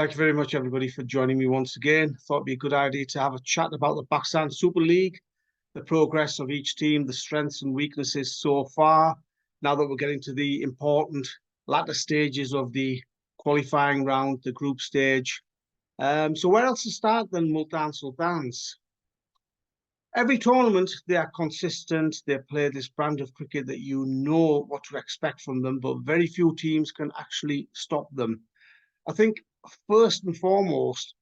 Thank you very much, everybody, for joining me once again. Thought it'd be a good idea to have a chat about the Pakistan Super League, the progress of each team, the strengths and weaknesses so far. Now that we're getting to the important latter stages of the qualifying round, the group stage. So where else to start than Multan Sultans? Every tournament, they are consistent. They play this brand of cricket that you know what to expect from them, but very few teams can actually stop them. I think first and foremost,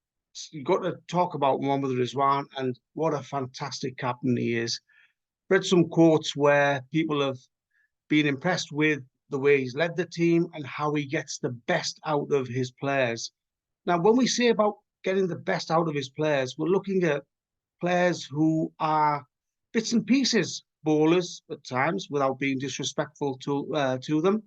you've got to talk about Mohammad Rizwan and what a fantastic captain he is. Read some quotes where people have been impressed with the way he's led the team and how he gets the best out of his players. Now, when we say about getting the best out of his players, we're looking at players who are bits and pieces bowlers at times, without being disrespectful to them.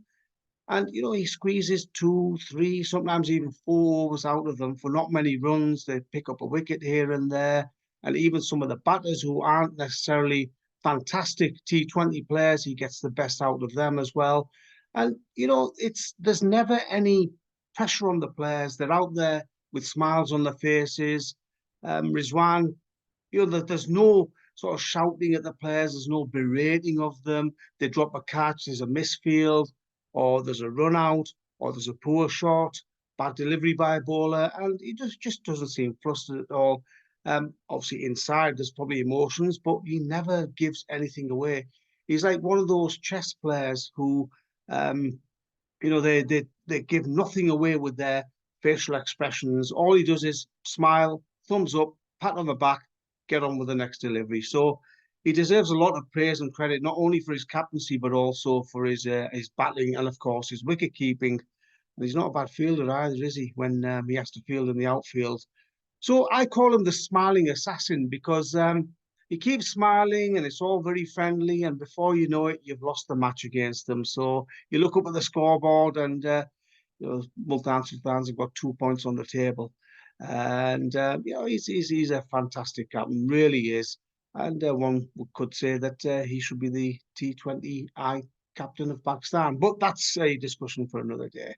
And, you know, he squeezes two, three, sometimes even four overs out of them for not many runs. They pick up a wicket here and there. And even some of the batters who aren't necessarily fantastic T20 players, he gets the best out of them as well. And, you know, there's never any pressure on the players. They're out there with smiles on their faces. Rizwan, you know, there's no sort of shouting at the players. There's no berating of them. They drop a catch, there's a misfield, or there's a run out, or there's a poor shot, bad delivery by a bowler, and he just doesn't seem flustered at all. Obviously, inside there's probably emotions, but he never gives anything away. He's like one of those chess players who, you know, they give nothing away with their facial expressions. All he does is smile, thumbs up, pat on the back, get on with the next delivery. So he deserves a lot of praise and credit, not only for his captaincy, but also for his batting and, of course, his wicket keeping. And he's not a bad fielder either, is he, when he has to field in the outfield? So I call him the smiling assassin because he keeps smiling and it's all very friendly. And before you know it, you've lost the match against them. So you look up at the scoreboard and, you know, Multan Sultans have got 2 points on the table. And, you know, he's a fantastic captain, really is. And one could say that he should be the T20I captain of Pakistan. But that's a discussion for another day.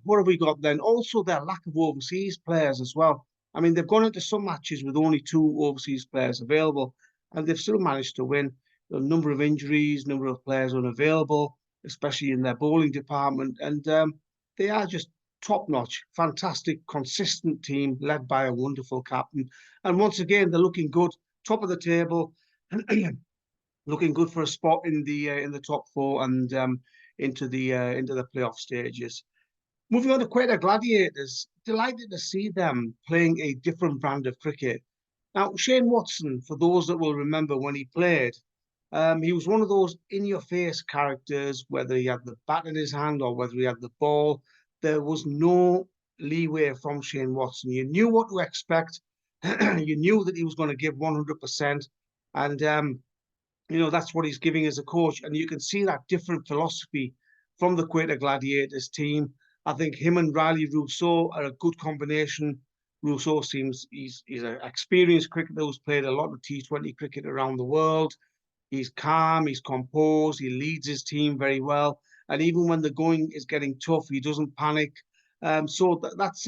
What have we got then? Also, their lack of overseas players as well. I mean, they've gone into some matches with only two overseas players available, and they've still managed to win. A number of injuries, number of players unavailable, especially in their bowling department, and they are just top-notch, fantastic, consistent team led by a wonderful captain. And once again, they're looking good, top of the table, looking good for a spot in the top four and into the playoff stages. Moving on to Quetta Gladiators, delighted to see them playing a different brand of cricket. Now, Shane Watson, for those that will remember when he played, he was one of those in-your-face characters, whether he had the bat in his hand or whether he had the ball. There was no leeway from Shane Watson. You knew what to expect. You knew that he was going to give 100%. And, you know, that's what he's giving as a coach. And you can see that different philosophy from the Quetta Gladiators team. I think him and Riley Rousseau are a good combination. Rousseau seems he's an experienced cricketer who's played a lot of T20 cricket around the world. He's calm, he's composed, he leads his team very well. And even when the going is getting tough, he doesn't panic. So that's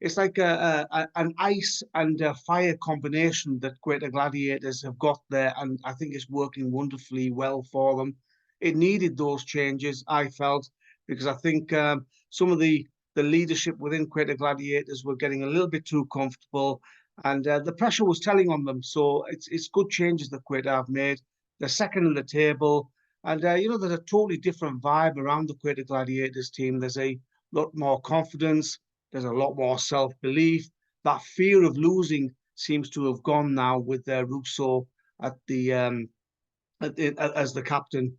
it's like an ice and a fire combination that Quetta Gladiators have got there. And I think it's working wonderfully well for them. It needed those changes, I felt, because I think some of the leadership within Quetta Gladiators were getting a little bit too comfortable, and the pressure was telling on them. So it's good changes that Quetta have made. They're second in the table, and you know, there's a totally different vibe around the Quetta Gladiators team. There's a lot more confidence. There's a lot more self-belief. That fear of losing seems to have gone now with Rousseau at as the captain.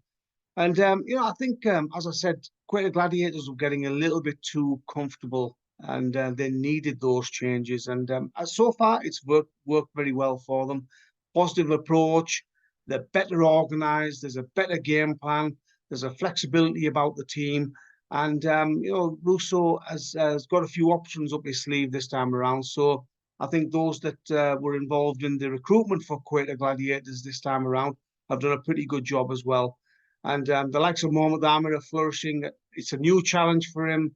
And, you know, I think, as I said, Quetta Gladiators were getting a little bit too comfortable and they needed those changes. And so far, it's worked very well for them. Positive approach, they're better organised, there's a better game plan, there's a flexibility about the team. And, you know, Rousseau has got a few options up his sleeve this time around. So I think those that were involved in the recruitment for Quetta Gladiators this time around have done a pretty good job as well. And the likes of Mohamed Amir are flourishing. It's a new challenge for him.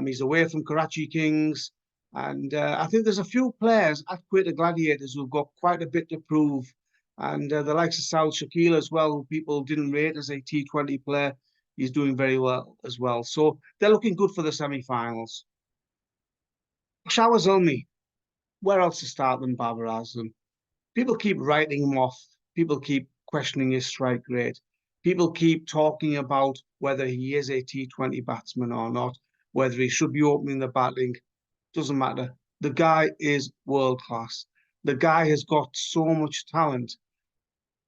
He's away from Karachi Kings. And I think there's a few players at Quetta Gladiators who've got quite a bit to prove. And the likes of Saul Shakil as well, who people didn't rate as a T20 player, he's doing very well as well. So they're looking good for the semi-finals. Peshawar Zalmi, where else to start than Babar? People keep writing him off. People keep questioning his strike rate. People keep talking about whether he is a T20 batsman or not, whether he should be opening the batting. Doesn't matter. The guy is world class. The guy has got so much talent.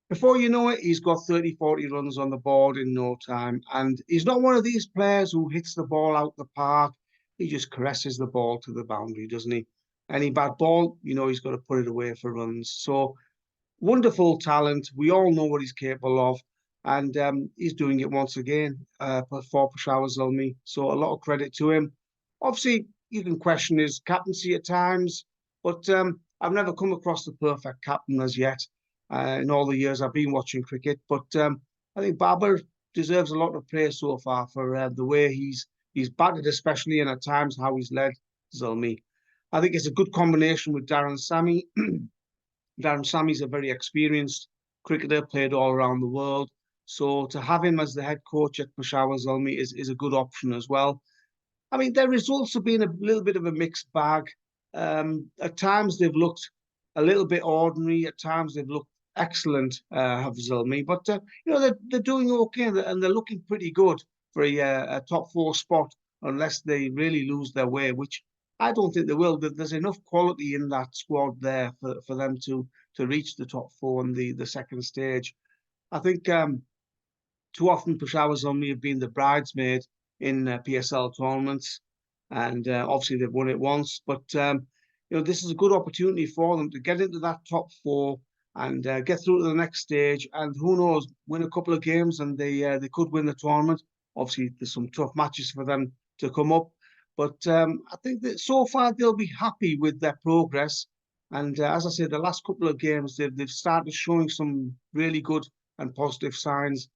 Before you know it, he's got 30, 40 runs on the board in no time. And he's not one of these players who hits the ball out the park. He just caresses the ball to the boundary, doesn't he? Any bad ball, you know, he's got to put it away for runs. So wonderful talent. We all know what he's capable of. And he's doing it once again for Peshawar Zalmi. So a lot of credit to him. Obviously, you can question his captaincy at times, but I've never come across the perfect captain as yet in all the years I've been watching cricket. But I think Babar deserves a lot of praise so far for the way he's batted, especially, and at times how he's led Zalmi. I think it's a good combination with Darren Sammy. Darren Sammy's a very experienced cricketer, played all around the world. So to have him as the head coach at Peshawar Zalmi is a good option as well. I mean, their results have been a little bit of a mixed bag. At times they've looked a little bit ordinary. At times they've looked excellent, have Zalmi. But, you know, they're doing okay and they're looking pretty good for a top four spot unless they really lose their way, which I don't think they will. There's enough quality in that squad there for them to reach the top four in the second stage. I think too often Peshawar Zalmi have been the bridesmaid in PSL tournaments, and obviously they've won it once. But you know, this is a good opportunity for them to get into that top four and get through to the next stage. And who knows, win a couple of games and they could win the tournament. Obviously, there's some tough matches for them to come up, but I think that so far they'll be happy with their progress. And as I said, the last couple of games they've started showing some really good and positive signs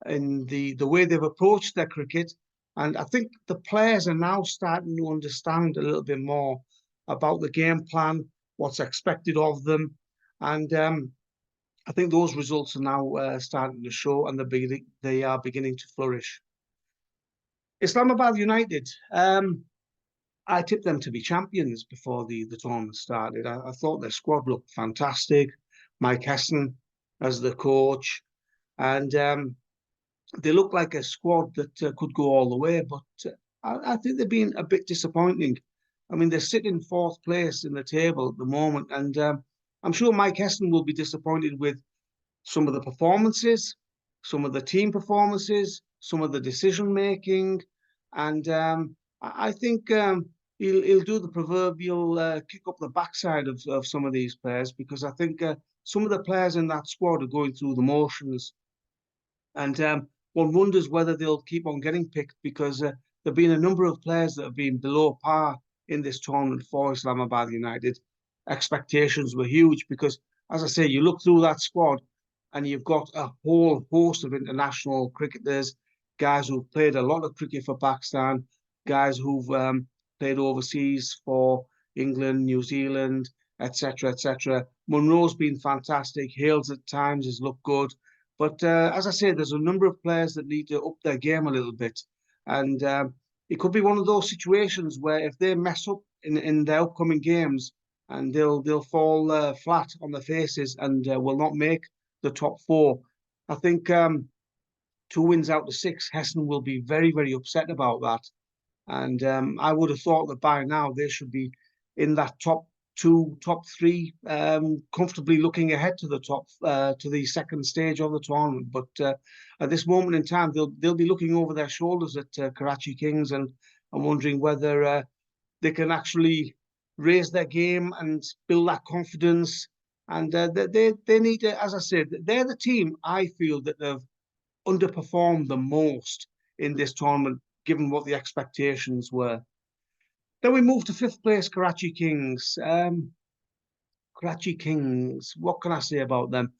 in the way they've approached their cricket. And I think the players are now starting to understand a little bit more about the game plan, what's expected of them. And I think those results are now starting to show and they are beginning to flourish. Islamabad United, I tipped them to be champions before the tournament started. I thought their squad looked fantastic. Mike Hesson as the coach. And they look like a squad that could go all the way, but I think they've been a bit disappointing. I mean, they're sitting fourth place in the table at the moment, and I'm sure Mike Heston will be disappointed with some of the performances, some of the team performances, some of the decision making, and I think he'll do the proverbial kick up the backside of some of these players, because I think some of the players in that squad are going through the motions. And one wonders whether they'll keep on getting picked, because there have been a number of players that have been below par in this tournament for Islamabad United. Expectations were huge because, as I say, you look through that squad and you've got a whole host of international cricketers, guys who've played a lot of cricket for Pakistan, guys who've played overseas for England, New Zealand, etc., etc. Munro's been fantastic. Hales at times has looked good. But as I say, there's a number of players that need to up their game a little bit. And it could be one of those situations where if they mess up in their upcoming games, and they'll fall flat on their faces and will not make the top four. I think 2 wins out of 6, Heston will be very, very upset about that. And I would have thought that by now they should be in that top 2, top 3, comfortably looking ahead to the to the second stage of the tournament. But at this moment in time, they'll be looking over their shoulders at Karachi Kings and wondering whether they can actually raise their game and build that confidence. And they need to, as I said, they're the team I feel that they've underperformed the most in this tournament, given what the expectations were. Then we move to 5th place, Karachi Kings. Karachi Kings, what can I say about them?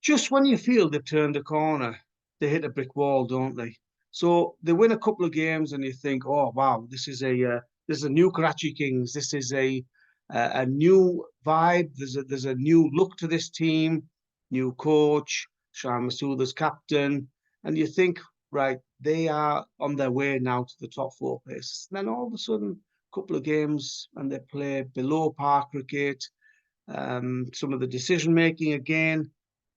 Just when you feel they've turned a corner, they hit a brick wall, don't they? So they win a couple of games, and you think, oh wow, this is a new Karachi Kings. This is a new vibe. There's a new look to this team, new coach, Shan Masood as captain, and you think, right, they are on their way now to the top four places. And then all of a sudden, a couple of games, and they play below par cricket. Some of the decision making again,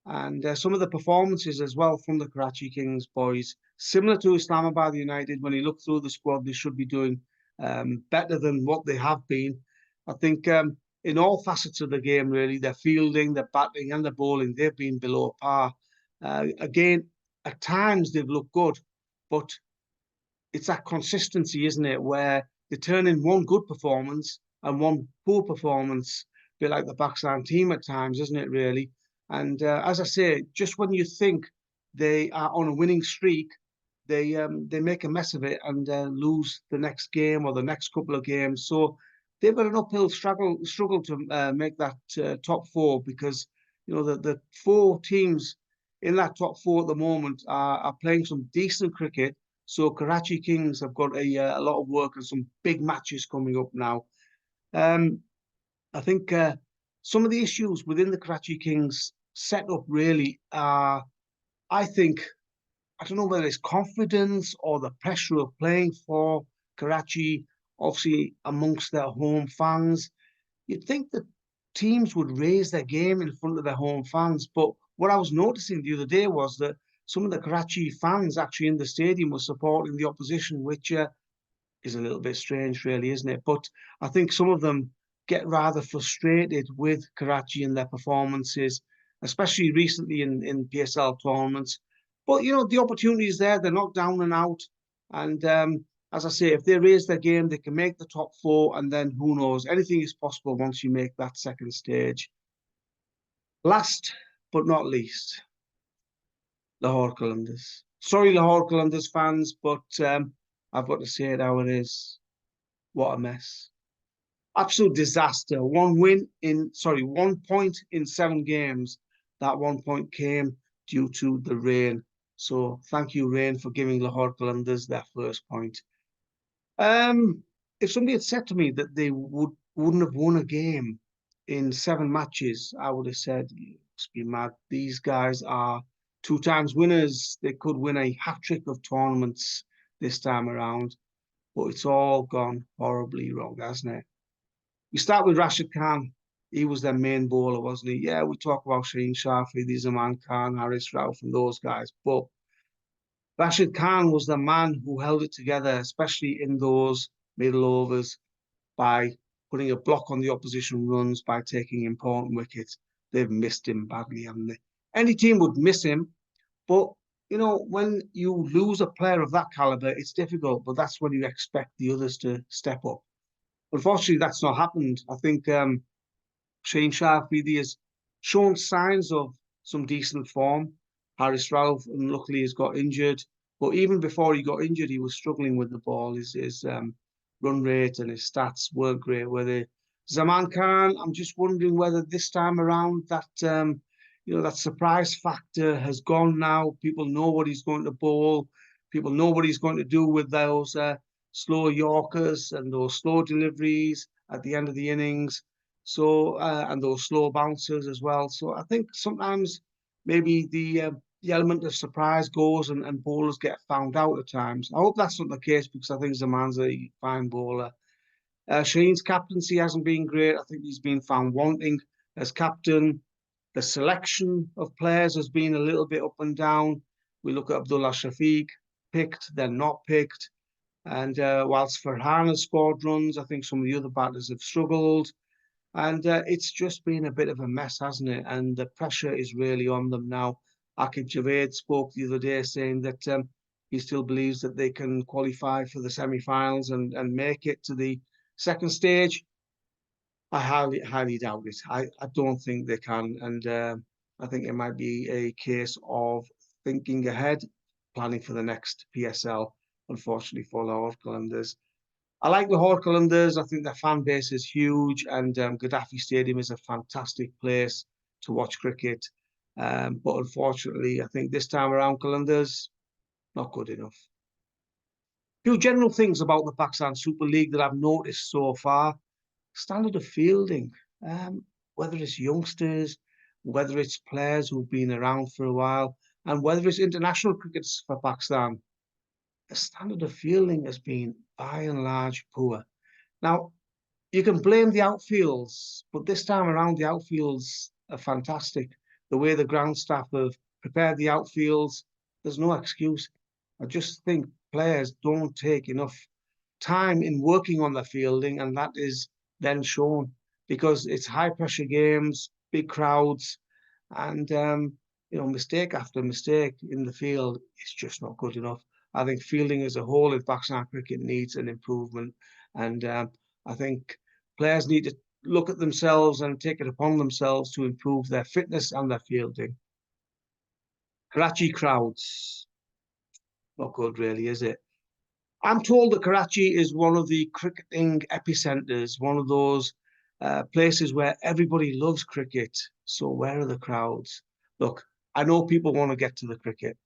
and some of the performances as well from the Karachi Kings boys, similar to Islamabad United. When you look through the squad, they should be doing better than what they have been. I think in all facets of the game, really, their fielding, their batting, and their bowling, they've been below par. Again, at times they've looked good, but it's that consistency, isn't it, where they turn in one good performance and one poor performance, a bit like the Pakistan team at times, isn't it, really? And as I say, just when you think they are on a winning streak, they make a mess of it and lose the next game or the next couple of games. So they've got an uphill struggle to make that top four, because the four teams in that top four at the moment are playing some decent cricket. So Karachi Kings have got a lot of work and some big matches coming up now. I think some of the issues within the Karachi Kings setup really are, I think, I don't know whether it's confidence or the pressure of playing for Karachi, obviously amongst their home fans. You'd think that teams would raise their game in front of their home fans. But what I was noticing the other day was that some of the Karachi fans actually in the stadium were supporting the opposition, which is a little bit strange, really, isn't it? But I think some of them get rather frustrated with Karachi and their performances, especially recently in PSL tournaments. But, the opportunity is there. They're not down and out. And as I say, if they raise their game, they can make the top four. And then who knows? Anything is possible once you make that second stage. Last but not least, Lahore Qalandars. Sorry, Lahore Qalandars fans, but I've got to say it how it is. What a mess. Absolute disaster. 1 point in 7 games. That 1 point came due to the rain. So thank you, rain, for giving Lahore Qalandars their first point. If somebody had said to me that they wouldn't have won a game in 7 matches, I would have said, you must be mad. These guys are 2 times winners. They could win a hat-trick of tournaments this time around. But it's all gone horribly wrong, hasn't it? We start with Rashid Khan. He was their main bowler, wasn't he? Yeah, we talk about Shaheen Shafi, Zaman Khan, Haris Rauf, and those guys. But Rashid Khan was the man who held it together, especially in those middle overs, by putting a block on the opposition runs, by taking important wickets. They've missed him badly, haven't they? Any team would miss him, but when you lose a player of that caliber, it's difficult, but that's when you expect the others to step up. Unfortunately, that's not happened. I think Shaheen Shafi has shown signs of some decent form. Haris Rauf, unluckily, has got injured. But even before he got injured, he was struggling with the ball. His run rate and his stats weren't great, were they? Zaman Khan, I'm just wondering whether this time around that that surprise factor has gone now. People know what he's going to bowl. People know what he's going to do with those slow Yorkers and those slow deliveries at the end of the innings. So and those slow bouncers as well. So I think sometimes maybe the element of surprise goes and bowlers get found out at times. I hope that's not the case, because I think Zaman's a fine bowler. Shaheen's captaincy hasn't been great. I think he's been found wanting as captain. The selection of players has been a little bit up and down. We look at Abdullah Shafiq, picked, then not picked. And whilst Farhan has scored runs, I think some of the other batters have struggled. And it's just been a bit of a mess, hasn't it? And the pressure is really on them now. Akid Javed spoke the other day saying that he still believes that they can qualify for the semi-finals and make it to the second stage. I highly doubt it. I don't think they can. And I think it might be a case of thinking ahead, planning for the next PSL, unfortunately for Lahore Qalandars. I like Lahore Qalandars. I think their fan base is huge, and Gaddafi Stadium is a fantastic place to watch cricket. But unfortunately, I think this time around, Qalandars, not good enough. few general things about the Pakistan Super League that I've noticed so far. Standard of fielding, um, whether it's youngsters, whether it's players who've been around for a while, and whether it's international cricketers for Pakistan, the standard of fielding has been by and large poor. Now, you can blame the outfields, but this time around, the outfields are fantastic. The way the ground staff have prepared the outfields, there's no excuse. I just think players don't take enough time in working on the fielding, and that is then shown because it's high pressure games, big crowds, and mistake after mistake in the field is just not good enough. I think fielding as a whole in Pakistan cricket needs an improvement, and I think players need to look at themselves and take it upon themselves to improve their fitness and their fielding. Karachi crowds, not good, really, is it? I'm told that Karachi is one of the cricketing epicenters, one of those places where everybody loves cricket. So where are the crowds? Look, I know people want to get to the cricket.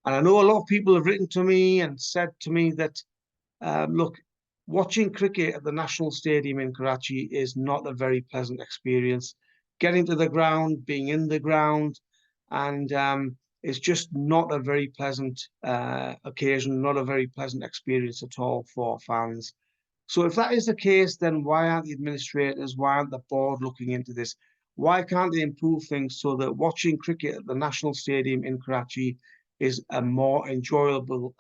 And I know a lot of people have written to me and said to me that, look, watching cricket at the National Stadium in Karachi is not a very pleasant experience. Getting to the ground, being in the ground, and it's just not a very pleasant occasion, not a very pleasant experience at all for fans. So if that is the case, then why aren't the administrators, why aren't the board looking into this? Why can't they improve things so that watching cricket at the National Stadium in Karachi is a more enjoyable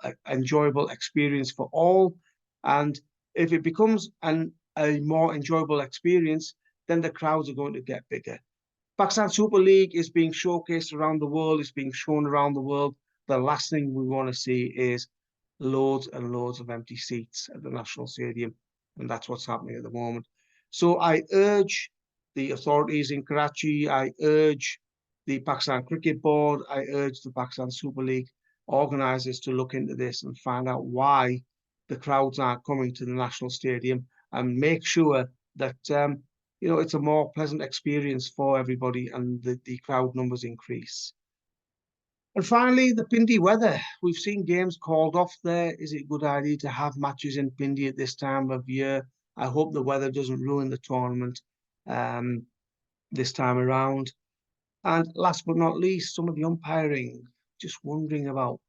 experience for all? And if it becomes a more enjoyable experience, then the crowds are going to get bigger. Pakistan Super League is being showcased around the world, it's being shown around the world. The last thing we want to see is loads and loads of empty seats at the National Stadium, and that's what's happening at the moment. So I urge the authorities in Karachi, I urge the Pakistan Cricket Board, I urge the Pakistan Super League organisers to look into this and find out why the crowds aren't coming to the National Stadium and make sure that it's a more pleasant experience for everybody and the crowd numbers increase. And finally, the Pindi weather. We've seen games called off there. Is it a good idea to have matches in Pindi at this time of year? I hope the weather doesn't ruin the tournament this time around. And last but not least, some of the umpiring. Just wondering about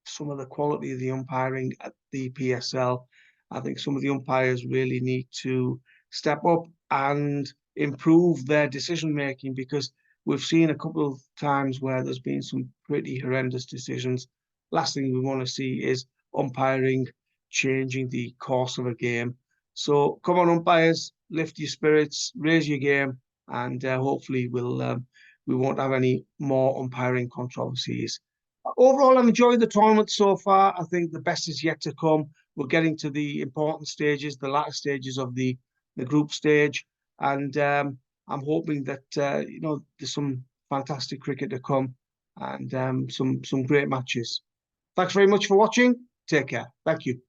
some of the quality of the umpiring at the PSL. I think some of the umpires really need to step up and improve their decision making, because we've seen a couple of times where there's been some pretty horrendous decisions. Last thing we want to see is umpiring changing the course of a game. So come on, umpires, lift your spirits, raise your game, and hopefully we won't have any more umpiring controversies. Overall, I've enjoyed the tournament so far. I think the best is yet to come. We're getting to the important stages, the latter stages of the group stage, and I'm hoping that there's some fantastic cricket to come and some great matches. Thanks very much for watching. Take care. Thank you.